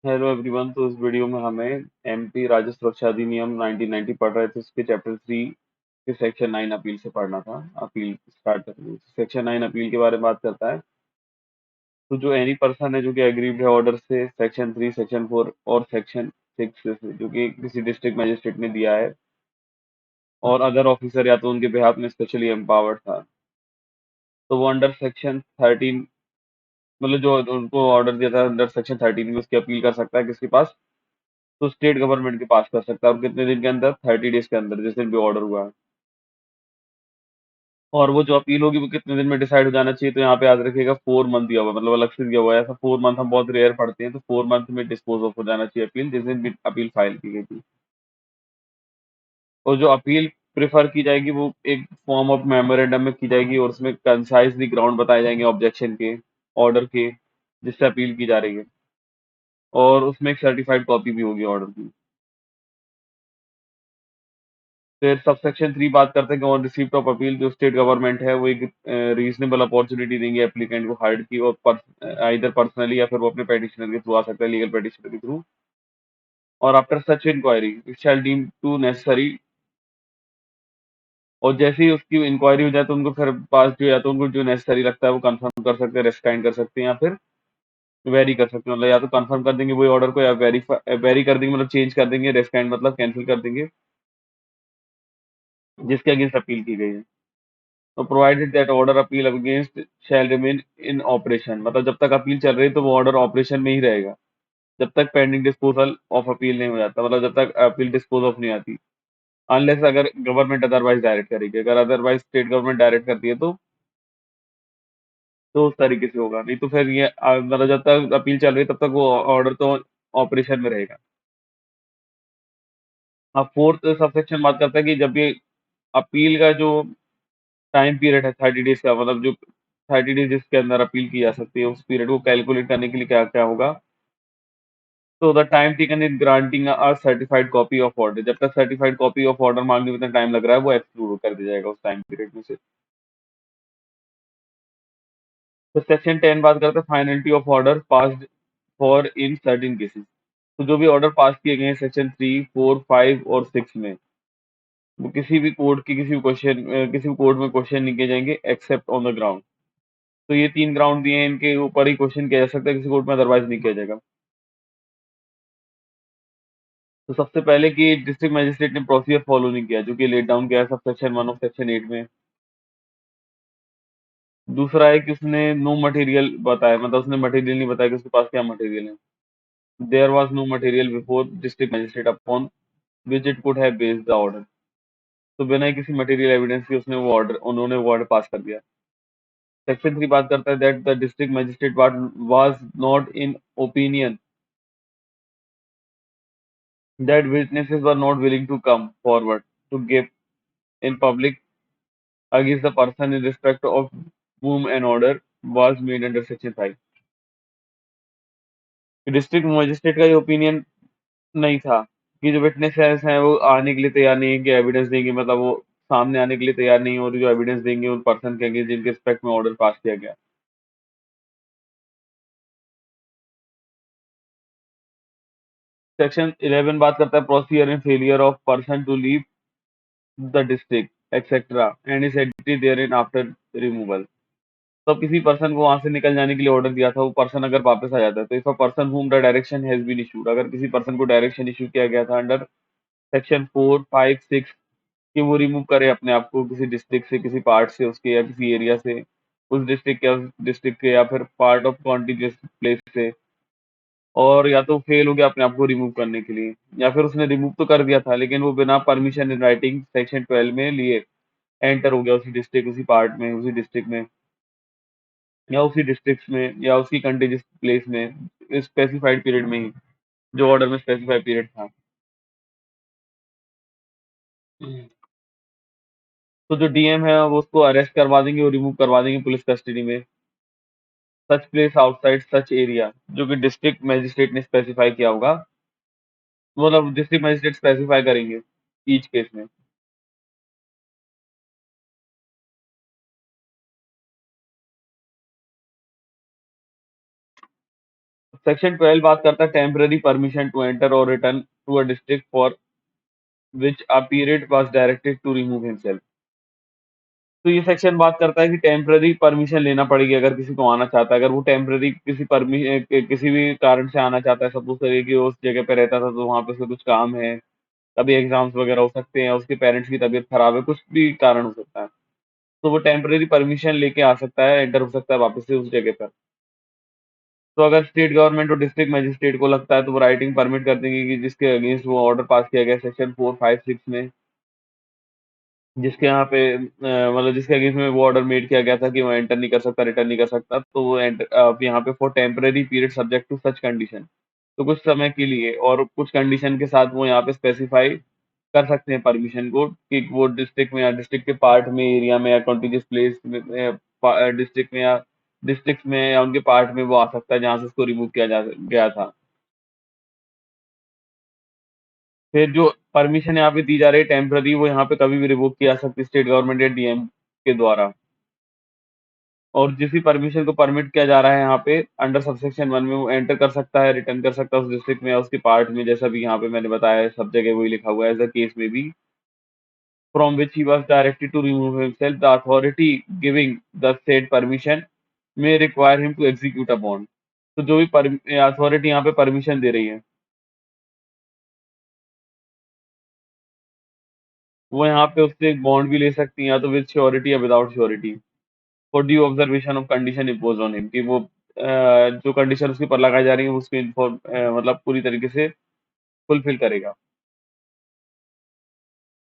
Hello everyone. तो इस video में हमें एमपी राज्य सुरक्षा अधिनियम 1990 पढ़ रहे थे। उसके चैप्टर 3 के सेक्शन 9 अपील से पढ़ना था। अपील स्टार्ट करेंगे। सेक्शन 9 अपील के बारे में बात करता है। तो जो एनी पर्सन है जो कि एग्रीव्ड है ऑर्डर से, सेक्शन 3, सेक्शन 4 और सेक्शन 6 से, जो कि किसी डिस्ट्रिक्ट मजिस्ट्रेट ने दिया है, और अदर ऑफिसर या तो उनके बिहाफ में स्पेशली एम्पावर्ड था, तो वो अंडर सेक्शन 13, मतलब जो उनको ऑर्डर दिया था अंडर सेक्शन 13 में, उसकी अपील कर सकता है किसके पास? तो स्टेट गवर्नमेंट के पास कर सकता है। और कितने दिन के अंदर? 30 डेज के अंदर, जिस दिन भी ऑर्डर हुआ है। और वो जो अपील होगी वो कितने दिन में डिसाइड हो जाना चाहिए? तो यहाँ पे याद रखिएगा 4 मंथ दिया हुआ है, मतलब अलग से दिया हुआ है। ऐसा 4 मंथ हम बहुत रेयर पढ़ते हैं, तो 4 मंथ में डिस्पोज ऑफ हो जाना चाहिए अपील, जिस दिन भी अपील फाइल की गई थी। और जो अपील प्रेफर की जाएगी वो एक फॉर्म ऑफ मेमोरेंडम में की जाएगी, और उसमें कंसाइजली ग्राउंड बताए जाएंगे ऑब्जेक्शन के, ऑर्डर के, जिससे अपील की जा रही है। और उसमें एक सर्टिफाइड कॉपी भी होगी ऑर्डर की। फिर सबसेक्शन 3 बात करते हैं कि ऑन रिसीप्ट ऑफ अपील, जो स्टेट गवर्नमेंट है वो एक रीजनेबल अपॉर्चुनिटी देंगे एप्लीकेंट को हार्ड की, और इधर पर्सनली या फिर वो अपने पेटिशनर के थ्रू आ सकता है, लीगल पेटिशनर के थ्रू। और after such inquiry it shall deem to necessary, और जैसे ही उसकी इंक्वायरी हो जाए तो उनको फिर पास जो, या तो उनको जो नेसेसरी लगता है वो कंफर्म कर सकते हैं, रेस्काइंड कर सकते हैं, या फिर वेरी कर सकते हैं। मतलब या तो कंफर्म कर देंगे वही ऑर्डर को, या वेरी कर देंगे, मतलब चेंज कर देंगे, रेस्काइंड मतलब कैंसिल कर देंगे, जिसके अगेंस्ट अपील की गई है। तो provided that order appeal against shall remain in operation, मतलब जब तक अपील चल रही है तो वो ऑर्डर ऑपरेशन में ही रहेगा, जब तक पेंडिंग डिस्पोजल ऑफ अपील नहीं हो जाता, मतलब जब तक अपील डिस्पोज ऑफ नहीं आती। अनलेस अगर गवर्नमेंट अदरवाइज डायरेक्ट करेगी, अगर अदरवाइज स्टेट गवर्नमेंट डायरेक्ट करती है तो उस तरीके से होगा। नहीं तो फिर ये मतलब जब तक अपील चल रही है तब तक वो ऑर्डर तो ऑपरेशन में रहेगा। अब फोर्थ सबसेक्शन बात करता है कि जब ये अपील का जो टाइम पीरियड है 30 डेज का, मतलब जो 30 डेज जिसके अंदर अपील की जा सकती है, उस पीरियड को कैलकुलेट करने के लिए क्या क्या होगा? तो the time taken in granting a certified copy of order, जब तक सर्टिफाइड कॉपी ऑफ ऑर्डर मांगने में इतना टाइम लग रहा है वो एक्सक्लूड कर दिया जाएगा उस टाइम पीरियड में से। तो सेक्शन 10 बात करते हैं finality of order passed for in certain cases. तो जो भी ऑर्डर पास किए गए हैं सेक्शन 3, 4, 5 और 6 में, वो किसी भी कोर्ट की किसी भी कोर्ट में क्वेश्चन नहीं किए जाएंगे एक्सेप्ट ऑन द ग्राउंड। तो ये 3 ग्राउंड दिए हैं, इनके ऊपर ही क्वेश्चन किया जा सकता है, किसी कोर्ट में अदरवाइज नहीं किया जाएगा। तो सबसे पहले कि डिस्ट्रिक्ट मजिस्ट्रेट ने प्रोसीजर फॉलो नहीं किया, जो कि लेट डाउन किया है सब सेक्शन 1 ऑफ सेक्शन 8 में। दूसरा है कि उसने नो मटेरियल बताया, मतलब उसने मटेरियल नहीं बताया कि उसके पास क्या मटेरियल है। There was no material before district magistrate upon which it could have based the order. तो बिना ही किसी मटेरियल एविडेंस के उन्होंने वो ऑर्डर पास कर दिया। सेक्शन 3 बात करता है that the district magistrate was not in opinion that witnesses were not willing to come forward to give in public against the person in respect of whom an order was made under section 5। District magistrate का ये opinion नहीं था कि जो witnesses हैं वो आने के लिए तैयार नहीं है, कि एविडेंस देंगे, मतलब वो सामने आने के लिए तैयार नहीं है, और जो एविडेंस देंगे उन पर्सन के अगेंस्ट जिनके रिस्पेक्ट में ऑर्डर पास किया गया। सेक्शन 11 बात करता है procedure and failure of person to leave the district etcetera and is entry there in after removal. तो किसी पर्सन को वहां से निकल जाने के लिए ऑर्डर दिया था, वो पर्सन अगर वापस आ जाता है, तो if a person whom the direction has been issued, अगर किसी पर्सन को डायरेक्शन इशू किया गया था अंडर सेक्शन 4, 5, 6, कि वो रिमूव करे अपने आप को किसी डिस्ट्रिक्ट से, किसी पार्ट से उसके, या किसी एरिया से, उस डिस्ट्रिक्ट के या फिर पार्ट ऑफ कॉन्टिजियस प्लेस से, और या तो फेल हो गया अपने आप को रिमूव करने के लिए, या फिर उसने रिमूव तो कर दिया था लेकिन वो बिना परमिशन इन राइटिंग सेक्शन 12 में लिए एंटर हो गया उसी डिस्ट्रिक्ट, उसी पार्ट में, उसी डिस्ट्रिक्ट में, या उसी डिस्ट्रिक्ट में, या उसकी कंटीजियस प्लेस में, स्पेसिफाइड पीरियड में ही, जो ऑर्डर में स्पेसिफाइड पीरियड था। तो जो डीएम है वो उसको अरेस्ट करवा देंगे और रिमूव करवा देंगे पुलिस कस्टडी में, such place outside such area, जो कि डिस्ट्रिक्ट मजिस्ट्रेट ने स्पेसिफाई किया होगा, मतलब डिस्ट्रिक्ट मजिस्ट्रेट स्पेसिफाई करेंगे ईच केस में। सेक्शन 12 बात करता है टेम्पररी परमिशन टू एंटर और return to a district for which a period was directed to remove himself. तो ये सेक्शन बात करता है कि टेम्पररी परमिशन लेना पड़ेगी अगर किसी को आना चाहता है। अगर वो टेम्पररी किसी भी कारण से आना चाहता है, सपोज़ करिए कि वो उस जगह पे रहता था तो वहाँ पे उसका कुछ काम है, कभी एग्ज़ाम्स वगैरह हो सकते हैं, उसके पेरेंट्स की तबीयत खराब है, कुछ भी कारण हो सकता है। तो वो टेम्पररी परमिशन लेके आ सकता है, एंटर हो सकता है वापस से उस जगह पर। तो अगर स्टेट गवर्नमेंट और डिस्ट्रिक्ट मजिस्ट्रेट को लगता है तो वो राइटिंग परमिट कर देंगे कि जिसके अगेंस्ट वो ऑर्डर पास किया गया सेक्शन 4, 5, 6 में, जिसके यहाँ पे मतलब जिसके अगेंस्ट में वो ऑर्डर मेड किया गया था कि वो एंटर नहीं कर सकता, रिटर्न नहीं कर सकता, तो वो यहाँ पे for temporary period subject to such condition. तो कुछ समय के लिए और कुछ कंडीशन के साथ वो यहाँ पे स्पेसिफाई कर सकते हैं परमिशन को कि वो डिस्ट्रिक्ट में या डिस्ट्रिक्ट के पार्ट में, एरिया में या कॉन्टिजियस प्लेस में, डिस्ट्रिक्ट में या डिस्ट्रिक्ट में या उनके पार्ट में वो आ सकता है जहाँ से उसको रिमूव किया जा गया था। फिर जो परमिशन यहाँ पे दी जा रही है टेम्पररी, वो यहाँ पे कभी भी रिवोक की जा सकती है स्टेट गवर्नमेंट या डीएम के द्वारा। और जिस भी परमिशन को परमिट किया जा रहा है यहाँ पे अंडर सबसेक्शन 1 में, वो एंटर कर सकता है, रिटर्न कर सकता है उस डिस्ट्रिक्ट में या उसके पार्ट में, जैसा भी यहाँ पे मैंने बताया है, सब जगह वही लिखा हुआ है एज़ द केस में B, from which he was directed to remove himself, the authority giving the said permission may require him to execute a bond. तो जो भी अथॉरिटी यहाँ पे परमिशन दे रही है, वो यहाँ पे उससे एक बॉन्ड भी ले सकती है, या तो विद श्योरिटी या without surety, for due observation of condition impose on him, कि वो जो कंडीशन उसके ऊपर लगाई जा रही है उसको मतलब पूरी तरीके से फुलफिल करेगा।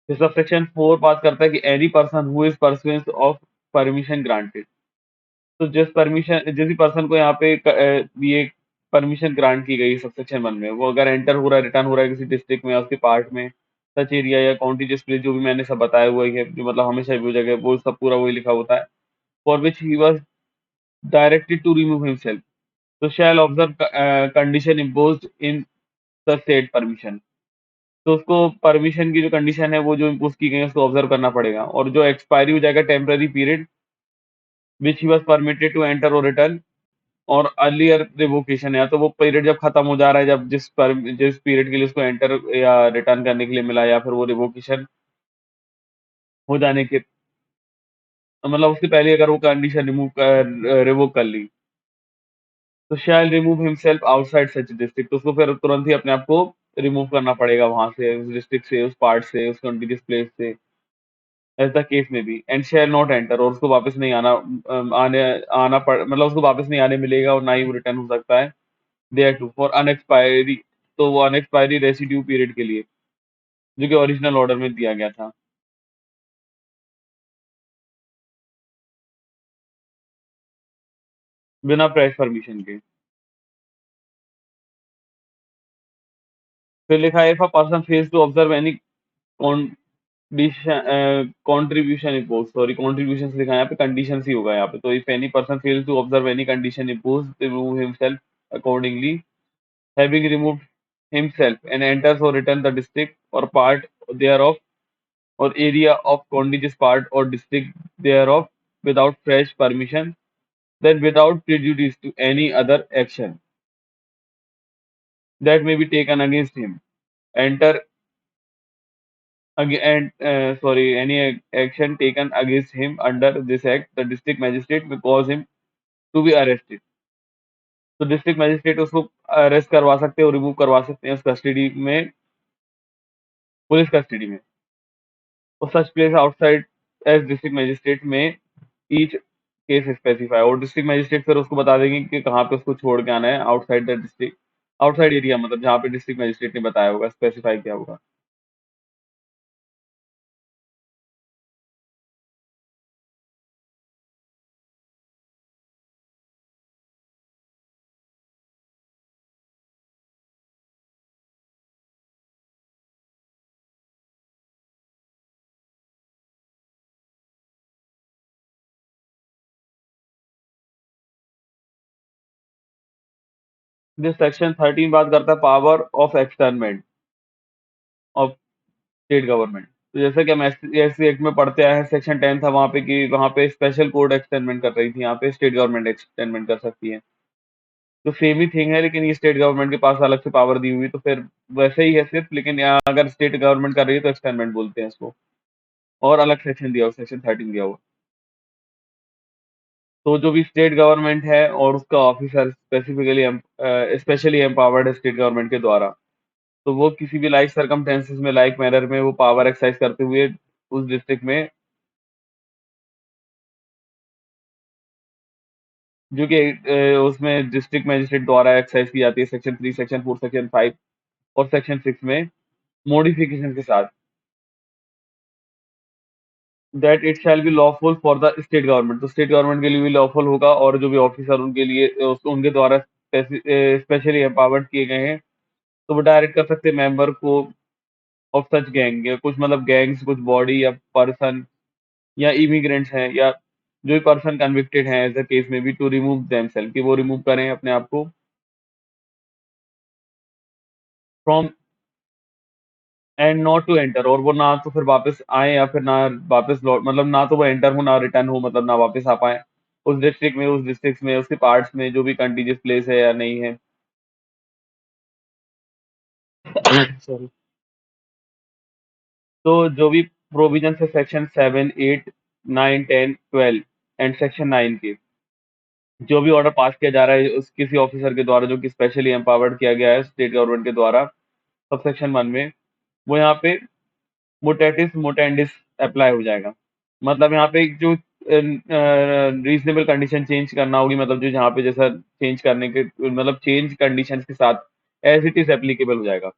फिर सबसेक्शन 4 बात करता है कि any person who is pursuance of permission granted. तो जिस भी पर्सन को यहाँ पे ये परमिशन ग्रांट की गई सबसेक्शन 1 में, वो अगर एंटर हो रहा है, रिटर्न हो रहा है किसी डिस्ट्रिक्ट में या उसके पार्ट में, सच एरिया या काउंटी जिस प्लेस, जो भी मैंने सब बताया हुआ ही है, जो मतलब हमेशा वो जगह वो सब पूरा वही लिखा होता है, for which he was directed to remove himself, तो shall observe condition imposed in the state permission. तो उसको परमिशन की जो कंडीशन है वो जो इम्पोज की गई है उसको ऑब्जर्व करना पड़ेगा, और जो एक्सपायरी हो जाएगा temporary period which he was permitted to enter और रिटर्न, और अर्लियर रिवोकेशन है, या तो वो पीरियड जब खत्म हो जा रहा है, जब जिस पीरियड के लिए उसको एंटर या रिटर्न करने के लिए मिला, या फिर वो रिवोकेशन हो जाने के मतलब उससे पहले अगर वो कंडीशन रिवोक कर ली, तो शैल रिमूव हिमसेल्फ आउटसाइड सच डिस्ट्रिक्ट, तो उसको फिर तुरंत ही अपने आप को रिमूव करना पड़ेगा वहां से, उस डिस्ट्रिक्ट से, उस पार्ट से, उस कंटिन्यूस प्लेस से, एज द केस में be, and shall not enter, और उसको वापस नहीं आना आना पड़ मतलब उसको वापस नहीं आने मिलेगा, और ना ही वो रिटर्न हो सकता है देयर टू फॉर अनएक्सपायरी। तो वो अनएक्सपायरी रेसिड्यू पीरियड के लिए, जो कि ओरिजिनल ऑर्डर में दिया गया था, बिना प्रेस परमिशन के। फिर लिखा है if a person fails to observe any contribution impose, sorry contribution लिखा है यहाँ पे, कंडीशन ही होगा यहाँ पे। तो if any person fails to observe any condition impose, remove himself accordingly, having removed himself and enters और रिटर्न द डिस्ट्रिक्ट और part thereof or area of contiguous part or district thereof without fresh permission, then without prejudice to any other action that may be taken against him, enter and sorry, any action taken against him under this act, the district magistrate may cause him to be arrested। तो district magistrate उसको arrest करवा सकते हैं और remove करवा सकते हैं उस कस्टडी में, पुलिस कस्टडी में, और such place outside as district magistrate may each case specify, और डिस्ट्रिक्ट मैजिस्ट्रेट फिर उसको बता देंगे कि कहाँ पे उसको छोड़ के आना है, outside the district, outside area मतलब जहाँ पे डिस्ट्रिक्ट मैजिस्ट्रेट ने बताया होगा, स्पेसिफाई किया होगा। दिस सेक्शन 13 बात करता है power of externment of state government. तो जैसे कि हम एस एक्ट में पढ़ते आए हैं, सेक्शन 10 था वहाँ पे कि वहाँ पे स्पेशल कोर्ट एक्सटेनमेंट कर रही थी, यहाँ पे स्टेट गवर्नमेंट एक्सटेनमेंट कर सकती है। तो सेम ही थिंग है, लेकिन ये स्टेट गवर्नमेंट के पास अलग से पावर दी हुई है, तो फिर वैसे ही है सिर्फ, लेकिन यहाँ अगर स्टेट गवर्नमेंट कर रही है तो एक्सपेरिमेंट बोलते हैं इसको, और अलग सेक्शन दिया हुआ, सेक्शन 13 दिया हुआ। तो जो भी स्टेट गवर्नमेंट है और उसका ऑफिसर स्पेसिफिकली स्पेशली एम्पावर्ड है स्टेट गवर्नमेंट के द्वारा, तो वो किसी भी लाइक सर्कमस्टेंसेस में, लाइक मैनर में वो पावर एक्सरसाइज करते हुए उस डिस्ट्रिक्ट में, जो कि उसमें डिस्ट्रिक्ट मजिस्ट्रेट द्वारा एक्सरसाइज की जाती है सेक्शन 3, सेक्शन 4, सेक्शन 5 और सेक्शन 6 में मॉडिफिकेशन के साथ, that it shall be lawful for the state government, तो स्टेट गवर्नमेंट के लिए भी लॉफुल होगा, और जो भी ऑफिसर उनके लिए उनके द्वारा स्पेशली एम्पावर्ड किए गए हैं, तो वो डायरेक्ट कर सकते हैं मेंबर को ऑफ सच गैंग, या कुछ मतलब गैंग्स, कुछ बॉडी या पर्सन या इमिग्रेंट्स हैं, या जो भी पर्सन कन्विक्टेड हैं एज अ केस में भी, टू रिमूव देमसेल्फ, कि वो रिमूव करें अपने आप को from, and not to enter, और वो ना तो फिर वापस आए या फिर ना वापस लौट, मतलब ना तो वो एंटर हो ना रिटर्न हो, मतलब ना वापस आ पाए उस डिस्ट्रिक्ट में, उस डिस्ट्रिक्ट में, उसके पार्ट्स में, जो भी कंटीजियस प्लेस है या नहीं है। सॉरी। तो जो भी प्रोविजन है सेक्शन 7, 8, 9, 10, 12 एंड सेक्शन 9 के, जो भी ऑर्डर पास किया जा रहा है उस किसी ऑफिसर के द्वारा जो कि स्पेशली एम्पावर्ड किया गया है स्टेट गवर्नमेंट के द्वारा, सब सेक्शन 1 में, वो यहाँ पे मोटेटिस मोटेंडिस अप्लाई हो जाएगा। मतलब यहाँ पे एक जो रीजनेबल कंडीशन चेंज करना होगी, मतलब जो जहाँ पे जैसा चेंज करने के, मतलब चेंज कंडीशंस के साथ एज इट इज एप्लीकेबल हो जाएगा।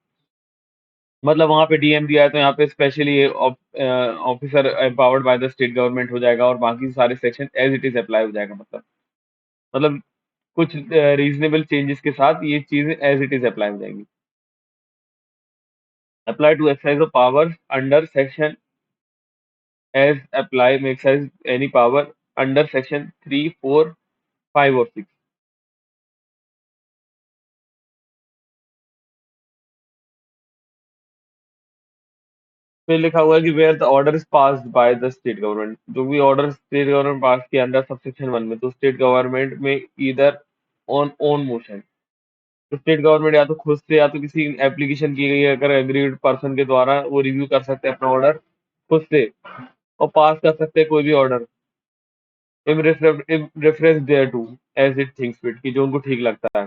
मतलब वहाँ पे डीएम दिया है तो यहाँ पे specially officer empowered by the state government हो जाएगा, और बाकी सारे section as it is apply हो जाएगा। मतलब कुछ रीजनेबल चेंजेस के साथ ये चीजें एज इट इज अप्लाई हो जाएंगी। Apply to exercise of powers under section as apply में exercise any power under section 3, 4, 5 और 6। फिर लिखा हुआ है कि where the order is passed by the state government, जो भी ऑर्डर स्टेट गवर्नमेंट पास किया अंडर सब सेक्शन 1 में, तो स्टेट गवर्नमेंट में इधर ऑन ओन मोशन, तो स्टेट गवर्नमेंट या तो खुद से या तो किसी एप्लीकेशन की गई है अगर एग्रीड पर्सन के द्वारा, वो रिव्यू कर सकते हैं अपना ऑर्डर खुद से और पास कर सकते हैं कोई भी order in reference thereto as it thinks fit, की जो उनको ठीक लगता है,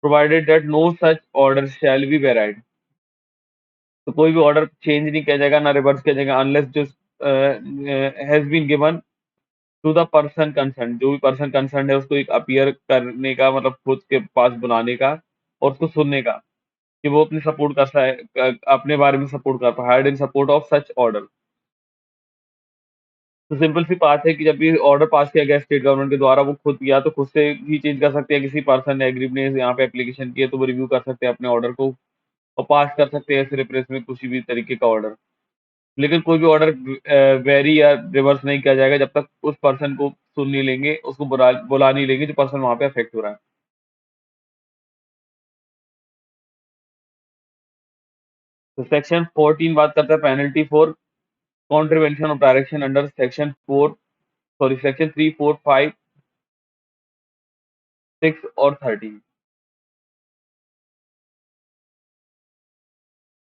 provided that no such order shall be varied, तो कोई भी ऑर्डर चेंज नहीं किया जाएगा ना रिवर्स किया जाएगा अनलेस जो has been given to the person concern, जो भी पर्सन कंसर्न है उसको एक अपीयर करने का, मतलब खुद के पास बुलाने का और उसको सुनने का, कि वो अपनी सपोर्ट कर सा है, अपने बारे में सपोर्ट कर पाए, hired in support of such order. तो सिंपल सी बात है कि जब भी ऑर्डर पास किया गया स्टेट गवर्नमेंट के द्वारा, वो खुद या तो खुद से ही चेंज कर सकते हैं, किसी पर्सन ने एग्रीड ने यहाँ पे एप्लीकेशन की है तो वो रिव्यू कर सकते हैं अपने ऑर्डर को और पास कर सकते हैं ऐसे रिप्रेस में किसी भी तरीके का ऑर्डर। लेकिन कोई भी ऑर्डर वेरी या रिवर्स नहीं किया जाएगा जब तक उस पर्सन को सुन नहीं लेंगे, उसको बुला नहीं लेंगे जो पर्सन वहां पे अफेक्ट हो रहा है। तो सेक्शन 14 बात करता है penalty for contravention of direction under section 4, sorry section 3, 4, 5, 6 और 13।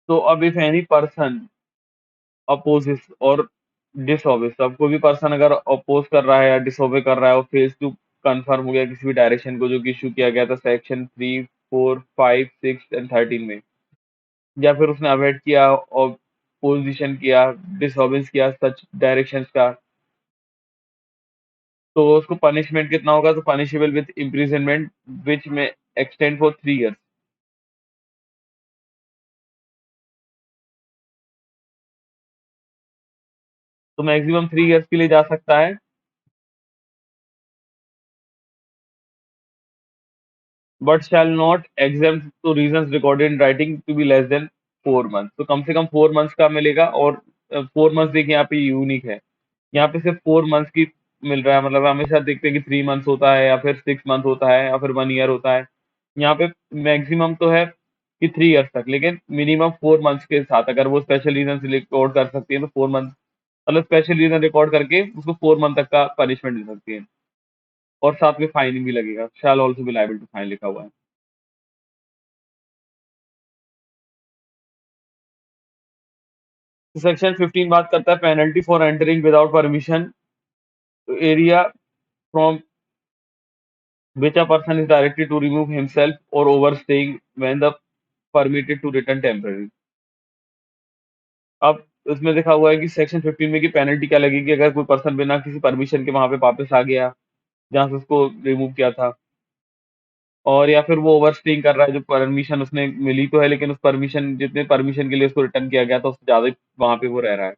तो अब इफ एनी पर्सन अपोजिस और डिसओबेस, अब कोई भी पर्सन अगर अपोज कर रहा है या डिसओबे कर रहा है और फेज टू कंफर्म हो गया किसी भी डायरेक्शन को जो कि इशू किया गया था सेक्शन 3, 4, 5, 6 एंड 13 में, या फिर उसने अवॉइड किया और पोजिशन किया, डिसऑबेंस किया सच डायरेक्शंस का, तो उसको पनिशमेंट कितना होगा, तो punishable with imprisonment which may extend for 3 years. तो मैक्सिमम 3 ईयर्स के लिए जा सकता है, but shall not exempt to reasons recorded in writing to be less than 4 month, तो कम से कम 4 मंथ्स का मिलेगा। और 4 मंथ्स देखिए यहाँ पे यूनिक है, यहाँ पे सिर्फ 4 मंथ्स की मिल रहा है, मतलब हमेशा देखते हैं कि 3 मंथ्स होता है या फिर 6 मंथ होता है या फिर 1 ईयर होता है। यहाँ पे मैक्सिमम तो है कि 3 ईयर्स तक, लेकिन मिनिमम 4 मंथ्स के साथ अगर वो स्पेशल रीजन से रिकॉर्ड कर सकती है तो 4 मंथ, मतलब स्पेशल रीजन रिकॉर्ड करके उसको 4 मंथ तक का पनिशमेंट दे सकती है। और साथ में फाइन भी लगेगा, shall also be liable to fine लिखा हुआ है। सेक्शन 15 बात करता है penalty for entering without permission area from which a person is directed to remove himself or overstaying when the permitted to return temporary। अब उसमें लिखा हुआ है कि सेक्शन 15 में की पेनल्टी क्या लगेगी अगर कोई पर्सन बिना किसी परमिशन के वहां पे वापस आ गया जहां से उसको रिमूव किया था, और या फिर वो ओवरस्टेइंग कर रहा है, जो परमिशन उसने मिली तो है लेकिन उस परमिशन जितने परमिशन के लिए उसको रिटर्न किया गया था उससे ज्यादा वहां पे वो रह रहा है।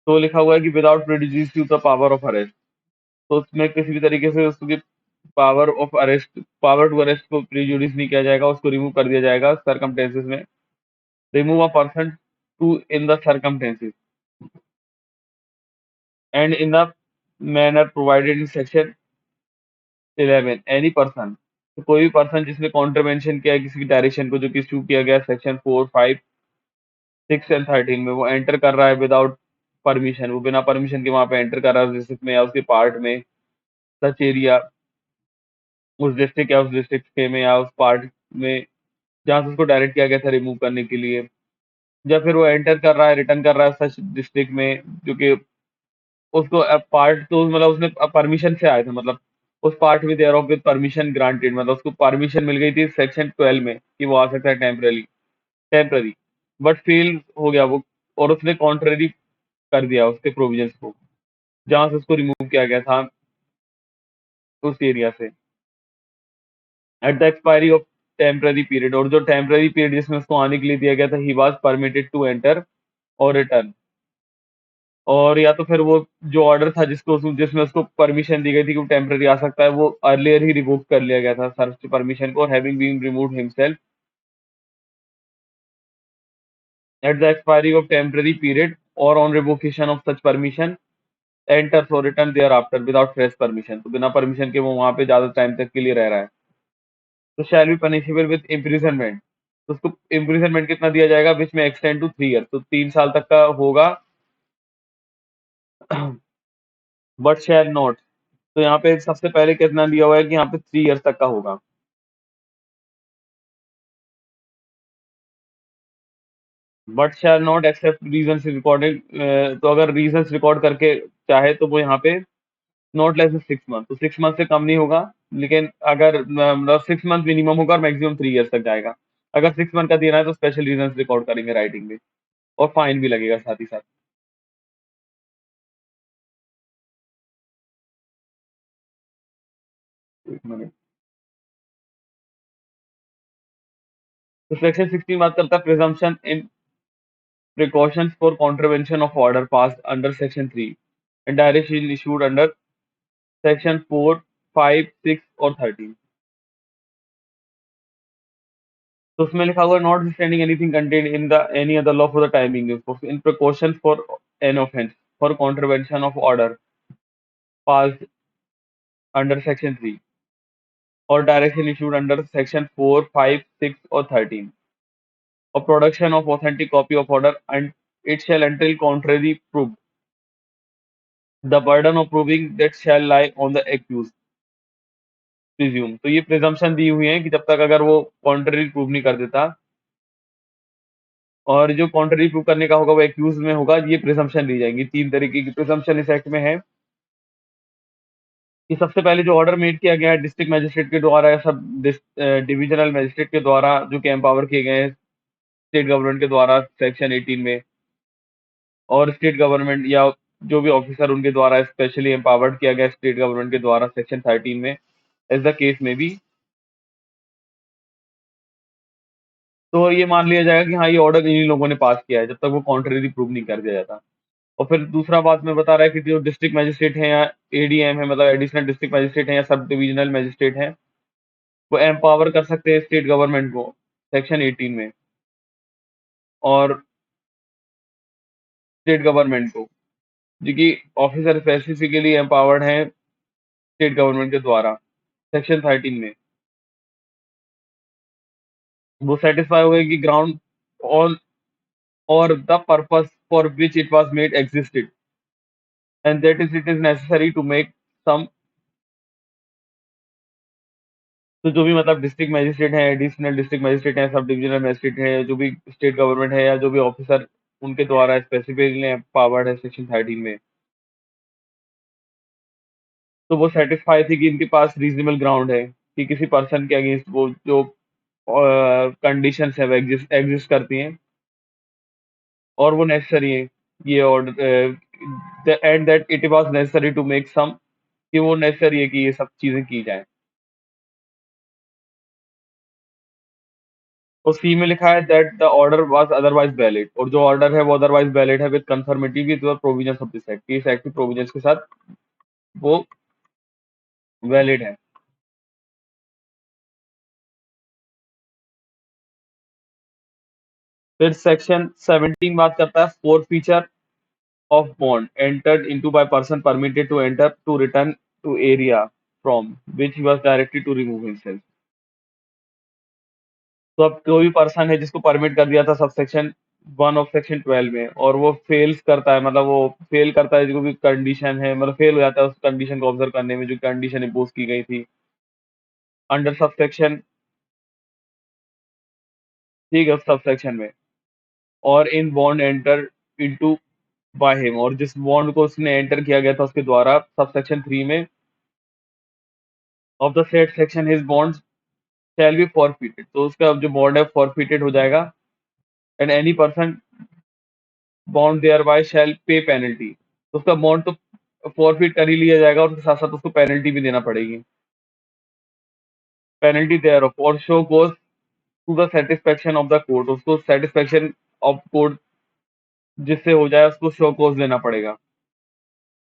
तो लिखा हुआ है कि without prejudice to the power of arrest, तो उसमें किसी भी तरीके से उसकी पावर टू अरेस्ट को प्रेजुडिस नहीं किया जाएगा, उसको रिमूव कर दिया जाएगा सर्कमटेंसेस में। Remove a person to in the circumstances and in the manner provided in section 11 any person, तो कोई भी पर्सन जिसने कॉन्ट्रवेंशन किया है किसी की डायरेक्शन को जो कि इशू किया गया सेक्शन 4, 5, 6 एंड 13 में, वो एंटर कर रहा है विदाउट परमिशन, वो बिना परमिशन के वहां पे एंटर कर रहा है डिस्ट्रिक्ट में या उसके पार्ट में, सच एरिया, उस डिस्ट्रिक्ट या उस डिस्ट्रिक्ट के में या उस पार्ट में जहां से उसको डायरेक्ट किया गया था रिमूव करने के लिए, या फिर वो एंटर कर रहा है रिटर्न कर रहा है सच डिस्ट्रिक्ट में जो कि उसको पार्ट तो मतलब उसने परमिशन से आया था, मतलब उस पार्ट में thereof with permission granted, मतलब उसको परमिशन मिल गई थी सेक्शन 12 में कि वो आ सकता है टेम्पररी, बट फेल हो गया वो, और उसने कॉन्ट्ररी कर दिया उसके प्रोविजंस को जहां से उसको रिमूव किया गया था उस एरिया से eight the expiry of temporary period, और जो टेम्पररी पीरियड जिसमें उसको आने के लिए दिया गया था he was permitted to enter और रिटर्न, और या तो फिर वो जो ऑर्डर था जिसमें उसको परमिशन दी गई थी कि वो टेम्पररी आ सकता है, वो अर्लियर ही रिवोक कर लिया गया था सर्च परमिशन को, having been removed himself at the expiry of temporary period और on revocation of such permission enters और return thereafter without fresh permission, तो बिना परमिशन के वो वहां पे ज्यादा टाइम तक के लिए रह रहा है, तो shall be punishable with imprisonment, तो उसको इम्प्रिजनमेंट कितना दिया जाएगा विच में एक्सटेंड टू 3 ईयर, तो 3 साल तक का होगा बट शैल नॉट, तो यहाँ पे सबसे पहले कितना दिया हुआ है कि यहाँ पे 3 ईयर्स तक का होगा, but shall not except reason recording, तो अगर रीजन रिकॉर्ड करके चाहे तो वो यहाँ पे नॉट लेस 6 मंथ, तो 6 मंथ से कम नहीं होगा, लेकिन अगर 6 मंथ मिनिमम होगा और मैक्सिमम 3 ईयर्स तक जाएगा, अगर 6 मंथ का देना है तो स्पेशल रीजन रिकॉर्ड करेंगे राइटिंग में, और फाइन भी लगेगा साथ ही साथ। एक मिनट। तो सेक्शन 16 बात करता है presumption in precautions for contravention of order pass under section 3 and direction issued under section 4, 5, 6 और 13, तो उसमें लिखा हुआ not standing anything contain in the any other law for the timing in precaution for an offence for contravention of order pass under section 3 or direction issued under section 4, 5, 6 or 13 or production of authentic copy of order, and it shall until contrary proved, the burden of proving that shall lie on the accused presume, तो ये presumption दी हुई है कि जब तक अगर वो contrary prove नहीं कर देता, और जो कॉन्ट्ररी प्रूव करने का होगा वो एक्यूज में होगा, ये प्रिजम्पशन दी जाएंगी। 3 तरीके की प्रिजम्पशन इस एक्ट में है कि सबसे पहले जो ऑर्डर मेड किया गया है डिस्ट्रिक्ट मजिस्ट्रेट के द्वारा या सब डिविजनल मजिस्ट्रेट के द्वारा जो कि एम्पावर किए गए हैं स्टेट गवर्नमेंट के द्वारा सेक्शन 18 में, और स्टेट गवर्नमेंट या जो भी ऑफिसर उनके द्वारा स्पेशली एम्पावर्ड किया गया स्टेट गवर्नमेंट के द्वारा सेक्शन 13 में, एज द केस में भी, तो ये मान लिया जाएगा कि हाँ ये ऑर्डर इन्हीं लोगों ने पास किया है जब तक वो कॉन्ट्ररी प्रूव नहीं कर दिया जाता। और फिर दूसरा बात में बता रहा है कि जो डिस्ट्रिक्ट मजिस्ट्रेट है या एडीएम है, मतलब एडिशनल डिस्ट्रिक्ट मजिस्ट्रेट है या सब डिविजनल मजिस्ट्रेट है, वो एम्पावर कर सकते हैं स्टेट गवर्नमेंट को सेक्शन 18 में, और स्टेट गवर्नमेंट को, जो कि ऑफिसर स्पेसिफिकली एम्पावर्ड है स्टेट गवर्नमेंट के द्वारा सेक्शन 13 में, वो सेटिस्फाई हो गए कि ग्राउंड ऑन और the purpose for which it was made existed and that is it is necessary to make some। तो जो भी मतलब डिस्ट्रिक्ट मजिस्ट्रेट हैं, एडिशनल डिस्ट्रिक्ट मजिस्ट्रेट हैं, सब डिविजनल मजिस्ट्रेट हैं, जो भी स्टेट गवर्नमेंट है या जो भी ऑफिसर उनके द्वारा स्पेसिफिकली एम्पावर्ड है सेक्शन 13 में, तो वो सेटिस्फाई थी कि इनके पास रीजनेबल ग्राउंड है कि किसी पर्सन के अगेंस्ट वो जो कंडीशंस है वो एग्जिस्ट करती हैं और वो नेसेसरी है ये order and that it was necessary to make some, कि वो नेसेसरी है कि ये सब चीजें की जाएं। तो सी में लिखा है that the order was otherwise valid, और जो ऑर्डर है वो अदरवाइज वैलिड है with conformity with the provisions of this act, इस एक्ट की प्रोविजंस के साथ वो वैलिड है। फिर सेक्शन 17 बात करता है four feature of bond entered into by person permitted to enter to return to area from which he was directed to remove himself। तो अब कोई भी पर्सन है जिसको परमिट कर दिया था सब सेक्शन 1 ऑफ सेक्शन 12 में, और वो फेल्स करता है, मतलब वो फेल करता है जो भी कंडीशन है, मतलब फेल हो जाता है उस कंडीशन को ऑब्जर्व करने में जो कंडीशन इम्पोज की गई थी अंडर सब सेक्शन, ठीक है, उस सब सेक्शन में, और in bond enter into by him, और जिस बॉन्ड को उसने एंटर किया गया था उसके द्वारा सब सेक्शन 3 में of the set section his bond shall be forfeited, तो उसका जो बॉन्ड है फॉरफिटेड हो जाएगा, and any person bond thereby shall pay penalty, तो उसका बॉन्ड तो फॉरफिट कर ही लिया जाएगा और उसके साथ साथ उसको पेनल्टी भी देना पड़ेगी, पेनल्टी देयर ऑफ और show goes to the satisfaction of the court, उसको सेटिस्फेक्शन ऑफ कोर्ट जिससे हो जाए उसको शो कोज देना पड़ेगा,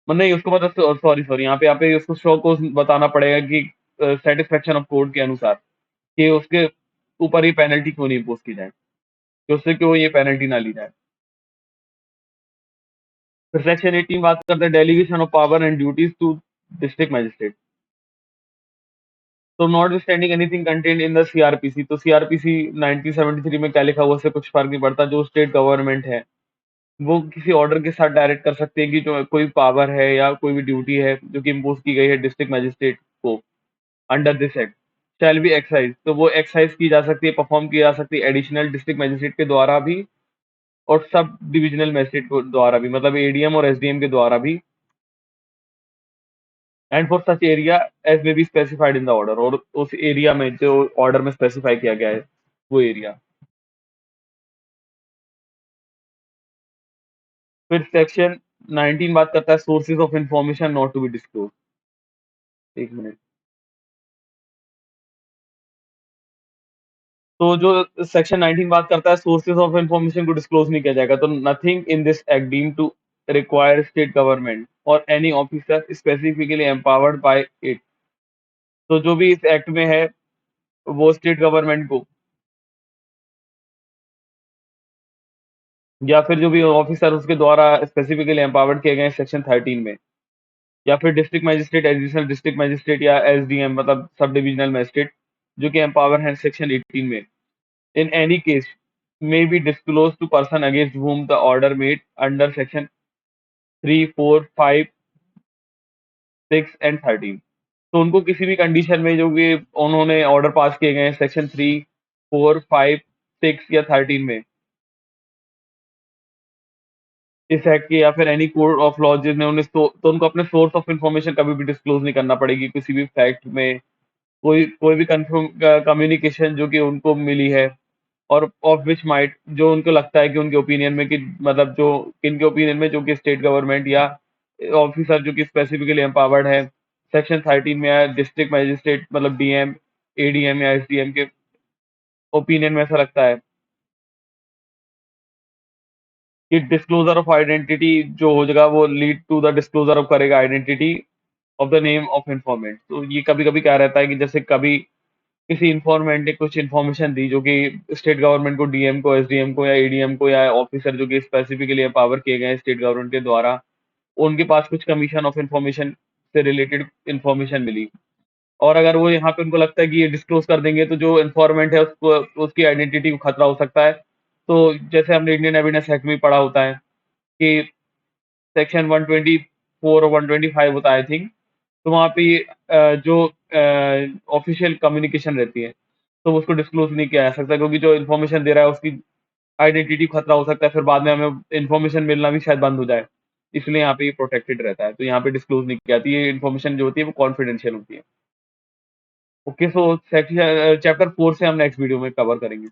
मतलब नहीं उसको मतलब सॉरी सॉरी यहाँ पे उसको शो कोज बताना पड़ेगा कि सेटिस्फेक्शन ऑफ कोर्ट के अनुसार कि उसके ऊपर ही पेनल्टी क्यों नहीं इम्पोज की जाए, कि उससे क्यों ये पेनल्टी ना ली जाए। फिर सेक्शन 18 बात करते हैं delegation of power and duties to district magistrate. तो not standing anything content in the CrPC, तो सीआरपीसी 1973 में क्या लिखा हुआ उससे कुछ फर्क नहीं पड़ता, जो स्टेट गवर्नमेंट है वो किसी ऑर्डर के साथ डायरेक्ट कर सकते हैं कि जो कोई पावर है या कोई भी ड्यूटी है जो कि इम्पोज की गई है डिस्ट्रिक्ट मजिस्ट्रेट को under this act shall be excise, तो वो एक्साइज की जा सकती है, परफॉर्म की जा सकती है एडिशनल डिस्ट्रिक्ट मजिस्ट्रेट के द्वारा भी और सब डिविजनल मजिस्ट्रेट द्वारा भी, मतलब एडीएम और एसडीएम के द्वारा भी, and for such area as may be specified in the order, और उस एरिया में जो ऑर्डर में स्पेसिफाई किया गया है वो एरिया। फिर सेक्शन 19 बात करता है sources of information not to be disclose. एक मिनट। तो जो सेक्शन 19 बात करता है सोर्सेज ऑफ इंफॉर्मेशन को डिस्क्लोज नहीं किया जाएगा, तो nothing in this act deem to require state government और any officer specifically empowered by it, तो जो भी इस एक्ट में है वो स्टेट गवर्नमेंट को या फिर जो भी ऑफिसर उसके द्वारा स्पेसिफिकली एम्पावर्ड किए गए सेक्शन 13 में, या फिर district magistrate, additional district magistrate या एसडीएम मतलब सब डिविजनल मजिस्ट्रेट जो कि एम्पावर है सेक्शन 18 में, in any case may be disclosed to person against whom the order made under section 3, 4, 5, 6 and 13। तो उनको किसी भी कंडीशन में जो कि उन्होंने ऑर्डर पास किए गए हैं सेक्शन 3, 4, 5, 6 या 13 में इस एक्ट के या फिर एनी कोड ऑफ लॉ जिसने उन्हें तो उनको अपने सोर्स ऑफ इंफॉर्मेशन कभी भी डिस्क्लोज नहीं करना पड़ेगी किसी भी फैक्ट में, कोई कोई भी कंफर्म कम्युनिकेशन जो कि उनको मिली है और ऑफ विच माइट जो उनको लगता है कि उनके ओपिनियन में कि मतलब जो किन के ओपिनियन में जो कि स्टेट गवर्नमेंट या ऑफिसर जो कि स्पेसिफिकली एम्पावर्ड है सेक्शन 13 में या डिस्ट्रिक्ट मजिस्ट्रेट मतलब डीएम, एडीएम या एसडीएम के ओपिनियन में ऐसा लगता है कि डिस्क्लोजर ऑफ आइडेंटिटी जो हो जाएगा वो lead to the disclosure of करेगा identity of the name of informant. तो ये कभी कभी क्या रहता है कि जैसे कभी किसी इन्फॉर्मेंट ने कुछ इन्फॉर्मेशन दी जो कि स्टेट गवर्नमेंट को, डीएम को, एसडीएम को या एडीएम को या ऑफिसर जो कि स्पेसिफिकली एम्पावर किए गए हैं स्टेट गवर्नमेंट के द्वारा, उनके पास कुछ कमीशन ऑफ इन्फॉर्मेशन से रिलेटेड इन्फॉर्मेशन मिली, और अगर वो यहाँ पे उनको लगता है कि ये डिस्क्लोज कर देंगे तो जो इन्फॉर्मेंट है उसको उसकी आइडेंटिटी को खतरा हो सकता है। तो जैसे हमने इंडियन एविडेंस एक्ट में पढ़ा होता है कि सेक्शन 124 124 और 125 होता है आई थिंक, तो वहाँ पे ये जो ऑफ़िशियल कम्युनिकेशन रहती है, तो उसको डिस्क्लोज़ नहीं किया जा सकता क्योंकि जो इन्फॉर्मेशन दे रहा है उसकी आइडेंटिटी खतरा हो सकता है, फिर बाद में हमें इन्फॉर्मेशन मिलना भी शायद बंद हो जाए। इसलिए यहाँ पे ये प्रोटेक्टेड रहता है, तो यहाँ पे डिस्क्लोज़ नहीं की जाती, ये इन्फॉर्मेशन जो होती है वो कॉन्फिडेंशियल होती है। ओके, सो चैप्टर 4 से हम नेक्स्ट वीडियो में कवर करेंगे।